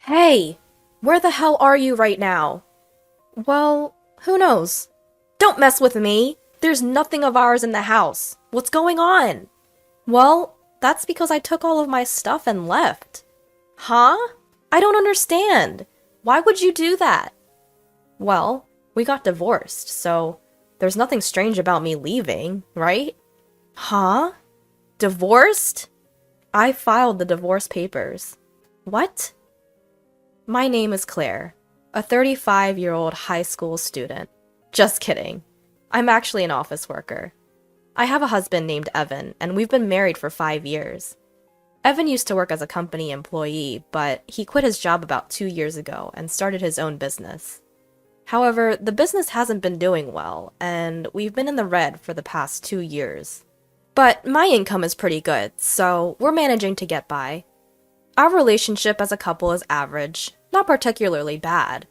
Hey, where the hell are you right now? Well, who knows? Don't mess with me! There's nothing of ours in the house. What's going on? Well, that's because I took all of my stuff and left. Huh? I don't understand. Why would you do that? Well, we got divorced, so there's nothing strange about me leaving, right? Huh? Divorced? I filed the divorce papers. What? My name is Claire, a 35-year-old high school student. Just kidding. I'm actually an office worker. I have a husband named Evan, and we've been married for 5 years. Evan used to work as a company employee, but he quit his job about 2 years ago and started his own business. However, the business hasn't been doing well, and we've been in the red for the past 2 years. But my income is pretty good, so we're managing to get by. Our relationship as a couple is average, not particularly bad.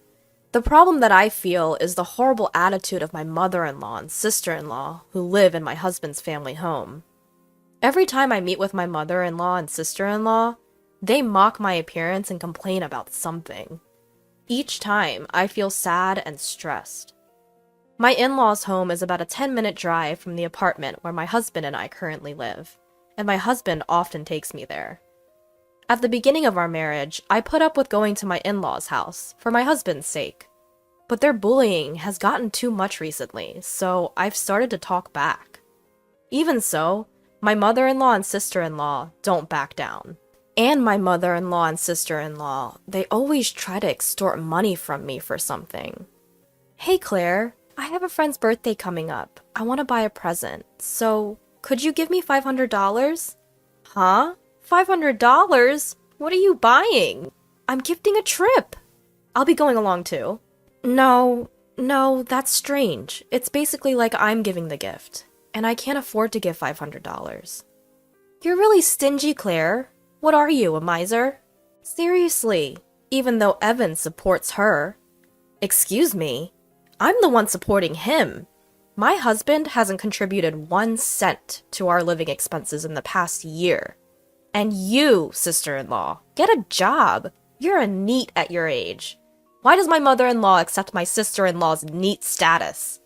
The problem that I feel is the horrible attitude of my mother-in-law and sister-in-law who live in my husband's family home. Every time I meet with my mother-in-law and sister-in-law, they mock my appearance and complain about something. Each time, I feel sad and stressed. My in-laws' home is about a 10-minute drive from the apartment where my husband and I currently live, and my husband often takes me there. At the beginning of our marriage, I put up with going to my in-laws' house for my husband's sake. But their bullying has gotten too much recently, so I've started to talk back. Even so, my mother-in-law and sister-in-law don't back down. And my mother-in-law and sister-in-law, they always try to extort money from me for something. Hey Claire, I have a friend's birthday coming up. I want to buy a present, so could you give me $500? Huh? $500? What are you buying? I'm gifting a trip. I'll be going along too. No, that's strange. It's basically like I'm giving the gift, and I can't afford to give $500. You're really stingy, Claire. What are you, a miser? Seriously, even though Evan supports her. Excuse me, I'm the one supporting him. My husband hasn't contributed 1 cent to our living expenses in the past year. And you, sister-in-law, get a job. You're a NEET at your age. Why does my mother-in-law accept my sister-in-law's NEET status?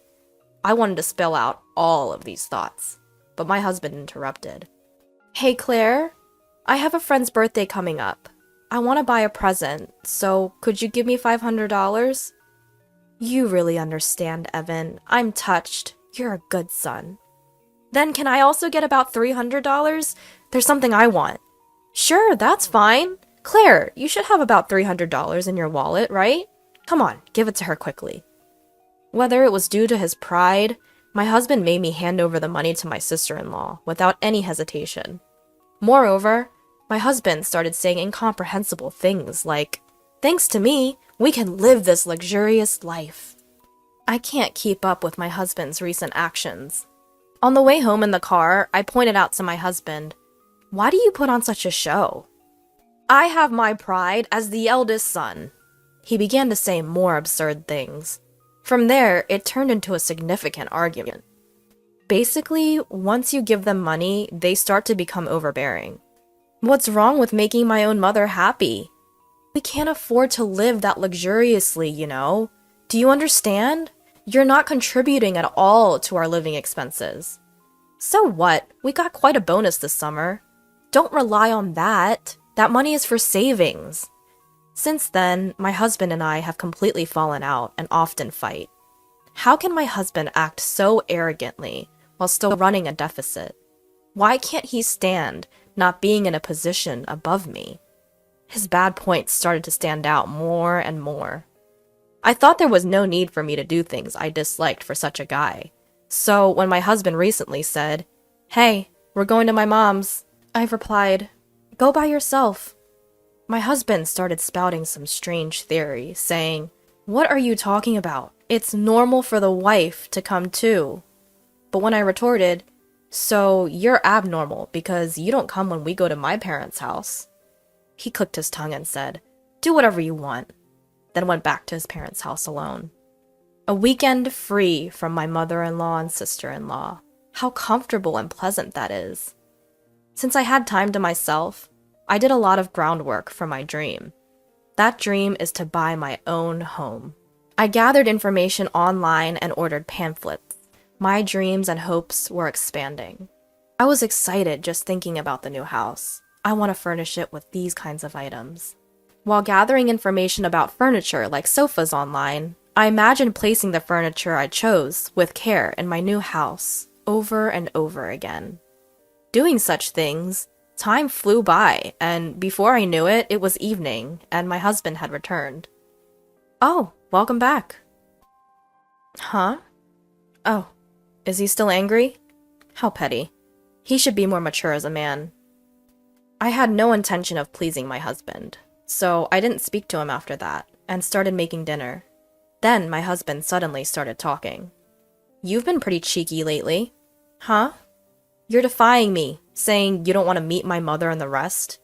I wanted to spill out all of these thoughts, but my husband interrupted. Hey, Claire, I have a friend's birthday coming up. I want to buy a present, so could you give me $500? You really understand, Evan. I'm touched. You're a good son. Then can I also get about $300? There's something I want. Sure, that's fine. Claire, you should have about $300 in your wallet, right? Come on, give it to her quickly. Whether it was due to his pride, my husband made me hand over the money to my sister-in-law without any hesitation. Moreover, my husband started saying incomprehensible things like, "Thanks to me, we can live this luxurious life." I can't keep up with my husband's recent actions. On the way home in the car, I pointed out to my husband, "Why do you put on such a show?" "I have my pride as the eldest son." He began to say more absurd things. From there, it turned into a significant argument. Basically, once you give them money, they start to become overbearing. What's wrong with making my own mother happy? We can't afford to live that luxuriously, you know? Do you understand? You're not contributing at all to our living expenses. So what? We got quite a bonus this summer. Don't rely on that. That money is for savings. Since then, my husband and I have completely fallen out and often fight. How can my husband act so arrogantly while still running a deficit? Why can't he stand not being in a position above me? His bad points started to stand out more and more. I thought there was no need for me to do things I disliked for such a guy. So when my husband recently said, "Hey, we're going to my mom's," I've replied, "Go by yourself." My husband started spouting some strange theory, saying, "What are you talking about? It's normal for the wife to come too." But when I retorted, "So you're abnormal because you don't come when we go to my parents' house," he clicked his tongue and said, "Do whatever you want," then went back to his parents' house alone. A weekend free from my mother-in-law and sister-in-law. How comfortable and pleasant that is. Since I had time to myself, I did a lot of groundwork for my dream. That dream is to buy my own home. I gathered information online and ordered pamphlets. My dreams and hopes were expanding. I was excited just thinking about the new house. I want to furnish it with these kinds of items. While gathering information about furniture like sofas online, I imagined placing the furniture I chose with care in my new house over and over again. Doing such things, time flew by, and before I knew it, it was evening, and my husband had returned. "Oh, welcome back." "Huh? Oh, is he still angry? How petty. He should be more mature as a man." I had no intention of pleasing my husband, so I didn't speak to him after that, and started making dinner. Then my husband suddenly started talking. "You've been pretty cheeky lately." "Huh? You're defying me, saying you don't want to meet my mother and the rest."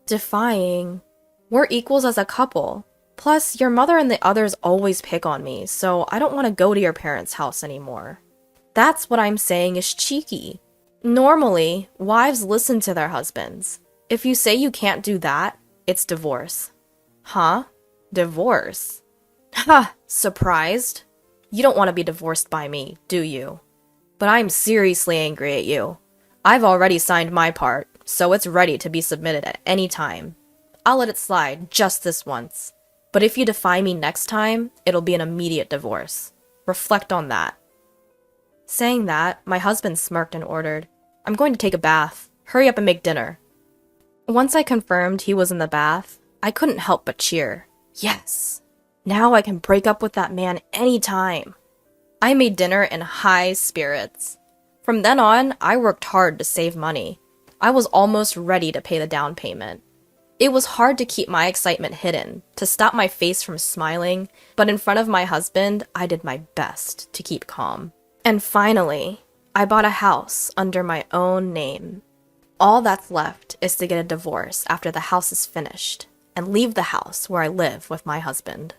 "Defying? We're equals as a couple. Plus, your mother and the others always pick on me, so I don't want to go to your parents' house anymore." "That's what I'm saying is cheeky. Normally, wives listen to their husbands. If you say you can't do that, it's divorce." "Huh? Divorce? Ha! Surprised? You don't want to be divorced by me, do you? But I'm seriously angry at you. I've already signed my part, so it's ready to be submitted at any time. I'll let it slide just this once. But if you defy me next time, it'll be an immediate divorce. Reflect on that." Saying that, my husband smirked and ordered, "I'm going to take a bath. Hurry up and make dinner." Once I confirmed he was in the bath, I couldn't help but cheer. Yes! Now I can break up with that man anytime. I made dinner in high spirits. From then on, I worked hard to save money. I was almost ready to pay the down payment. It was hard to keep my excitement hidden, to stop my face from smiling, but in front of my husband, I did my best to keep calm. And finally, I bought a house under my own name. All that's left is to get a divorce after the house is finished, and leave the house where I live with my husband.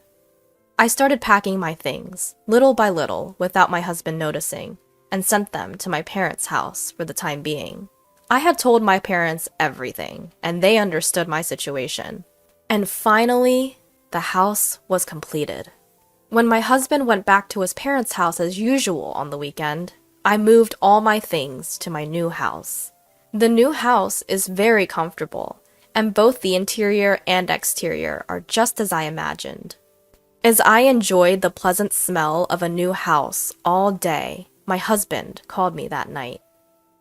I started packing my things, little by little, without my husband noticing, and sent them to my parents' house for the time being. I had told my parents everything, and they understood my situation. And finally, the house was completed. When my husband went back to his parents' house as usual on the weekend, I moved all my things to my new house. The new house is very comfortable, and both the interior and exterior are just as I imagined. As I enjoyed the pleasant smell of a new house all day, my husband called me that night.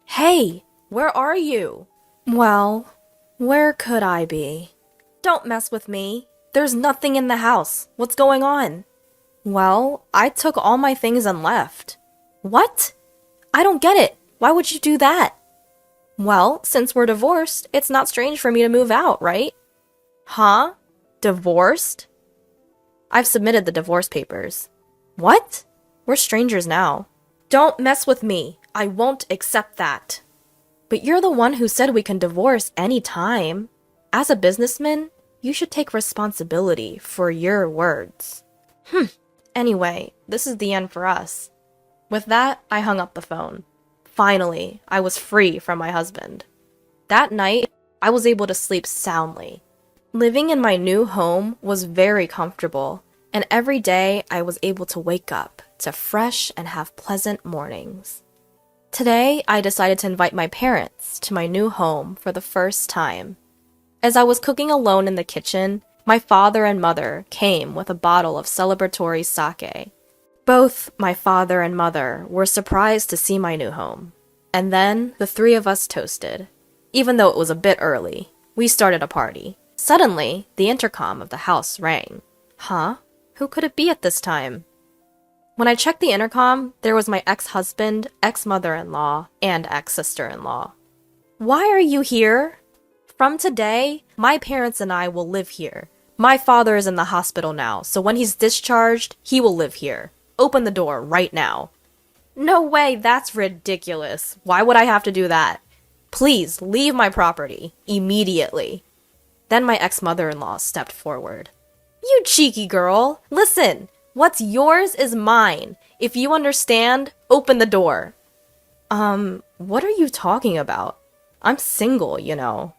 "Hey, where are you?" "Well, where could I be?" "Don't mess with me. There's nothing in the house. What's going on?" "Well, I took all my things and left." "What? I don't get it. Why would you do that?" "Well, since we're divorced, it's not strange for me to move out, right?" "Huh? Divorced?" "I've submitted the divorce papers." "What? We're strangers now." "Don't mess with me. I won't accept that." "But you're the one who said we can divorce any time. As a businessman, you should take responsibility for your words." Anyway, this is the end for us. With that, I hung up the phone. Finally, I was free from my husband. That night, I was able to sleep soundly. Living in my new home was very comfortable, and every day I was able to wake up to fresh and have pleasant mornings. Today, I decided to invite my parents to my new home for the first time. As I was cooking alone in the kitchen, my father and mother came with a bottle of celebratory sake. Both my father and mother were surprised to see my new home. And then the three of us toasted. Even though it was a bit early, we started a party. Suddenly, the intercom of the house rang. Huh? Who could it be at this time? When I checked the intercom, there was my ex-husband, ex-mother-in-law, and ex-sister-in-law. "Why are you here?" "From today, my parents and I will live here. My father is in the hospital now, so when he's discharged, he will live here. Open the door right now." "No way, that's ridiculous. Why would I have to do that? Please leave my property immediately." Then my ex-mother-in-law stepped forward. "You cheeky girl, listen. What's yours is mine. If you understand, open the door." What are you talking about? I'm single, you know."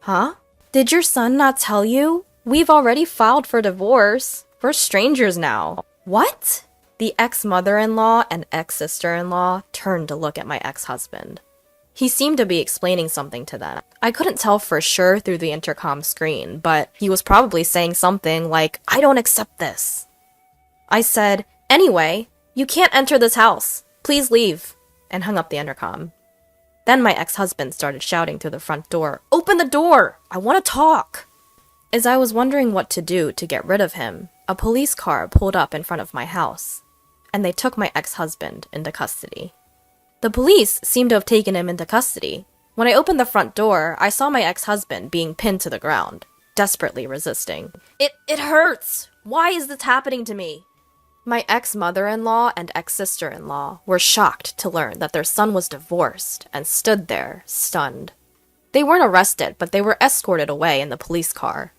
"Huh? Did your son not tell you? We've already filed for divorce. We're strangers now. What? The ex-mother-in-law and ex-sister-in-law turned to look at my ex-husband. He seemed to be explaining something to them. I couldn't tell for sure through the intercom screen, but he was probably saying something like, "I don't accept this." I said, "Anyway, you can't enter this house. Please leave," and hung up the intercom. Then my ex-husband started shouting through the front door, "Open the door! I want to talk!" As I was wondering what to do to get rid of him, a police car pulled up in front of my house, and they took my ex-husband into custody. The police seemed to have taken him into custody. When I opened the front door, I saw my ex-husband being pinned to the ground, desperately resisting. It hurts! Why is this happening to me?" My ex-mother-in-law and ex-sister-in-law were shocked to learn that their son was divorced and stood there, stunned. They weren't arrested, but they were escorted away in the police car.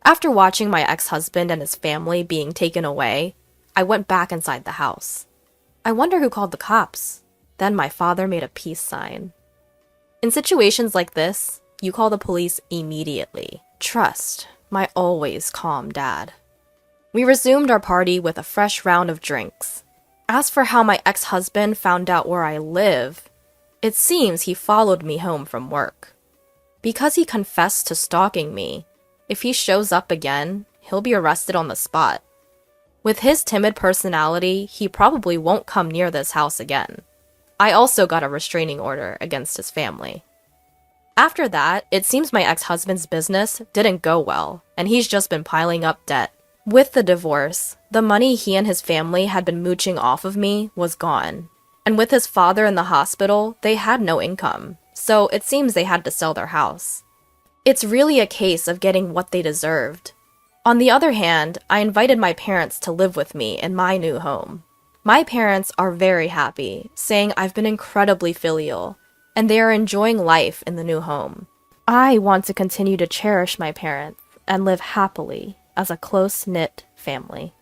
After watching my ex-husband and his family being taken away, I went back inside the house. I wonder who called the cops. Then my father made a peace sign. In situations like this, you call the police immediately. Trust my always calm dad. We resumed our party with a fresh round of drinks. As for how my ex-husband found out where I live, it seems he followed me home from work. Because he confessed to stalking me, if he shows up again, he'll be arrested on the spot. With his timid personality, he probably won't come near this house again. I also got a restraining order against his family. After that, it seems my ex-husband's business didn't go well, and he's just been piling up debt. With the divorce, the money he and his family had been mooching off of me was gone. And with his father in the hospital, they had no income, so it seems they had to sell their house. It's really a case of getting what they deserved. On the other hand, I invited my parents to live with me in my new home. My parents are very happy, saying I've been incredibly filial, and they are enjoying life in the new home. I want to continue to cherish my parents and live happily as a close-knit family.